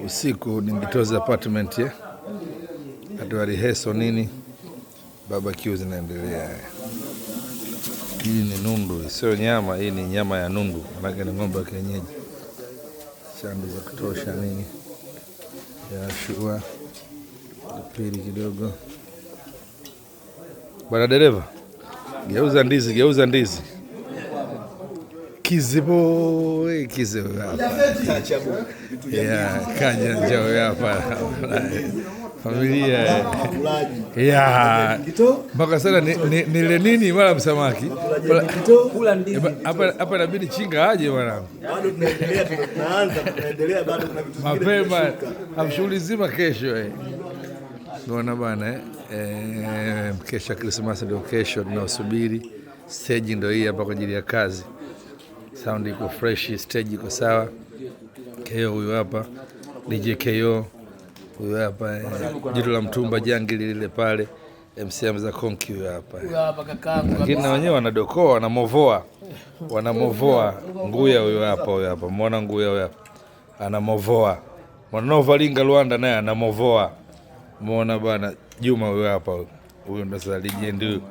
Usiku Ningito's apartment Atuwa reheso nini. Barbecue zinaendelea. Hii ni nundu, sio nyama, hii ni nyama ya nundu. Manake ni ng'ombe wa kienyeji. Shandu za kutosha nini. Ya shua. Pili kidogo. Bwana dereva, geuza ndizi. Kizibo hapa. Kaja njoo hapa. Familia. Mpaka sana nile nini mara msamaki. Kula ndizi. Hapa inabidi chinga aje bwana. Bado tunaendelea bado kuna vitu vingine. Mapema hamshughuli zima kesho Unaona bwana kesho Christmas ndio kesho tunaosubiri. Stage ndio hii hapa kwa ajili ya kazi. Sound iko fresh, stage iko sawa. KO huyu hapa, DJ KO huyu hapa, Jitu la Mtumba Jangili lile pale, MC Hamza Konki huyu hapa. Huyu hapa kakangu. Lakini na wenyewe wanadokoa, wanamovoa. Nguya huyu hapa, muona Nguya huyu hapa. Anamovoa. Mwanova Linga Luanda naye anamovoa. Muona bwana Juma huyu hapa. Huyu ndo sasa legend huyu.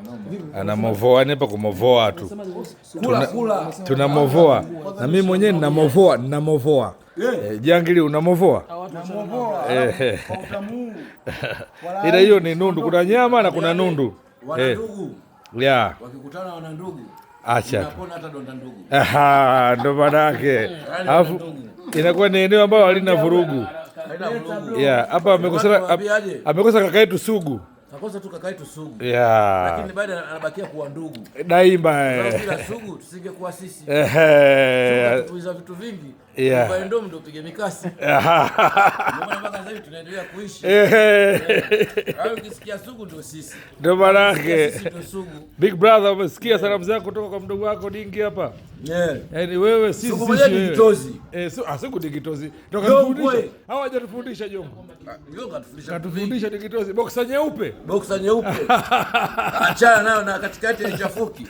Anamovoa hapa kumovoa tu. Tunamovoa. Na mimi mwenyewe ninamovoa. Jangili unamovoa? Ila hiyo ni nundu, kuna nyama na kuna nundu. Wana ndugu. Wakikutana wana ndugu. Acha. Unapona hata donda ndugu. Ndo maana yake. Alafu inakuwa ni eneo ambalo halina vurugu. Hapa amekosa kaka yetu Sugu. Kakosa tu kaka yetu Sugu. Lakini bado anabakia kuwa ndugu. Daima. Bila Sugu tusingekuwa sisi. Tuiza vitu vingi. Kwa ndio ndio upige mikasi. Mbona mpaka sasa tunaendelea kuishi. Au ukisikia Sugu ndio sisi. Ndio maana yake. Sisi ndio Sugu. Big brother, umesikia salamu zako kutoka kwa mdogo wako Dingi hapa? Yaani wewe sisi Sugu mwenyewe ni Digitozi. Sugu Digitozi. Tukafundisha. Hawajatufundisha Jongo. Jongo katufundisha Digitozi. Boxer nyeupe. Achana nayo na katikati ya chafuki.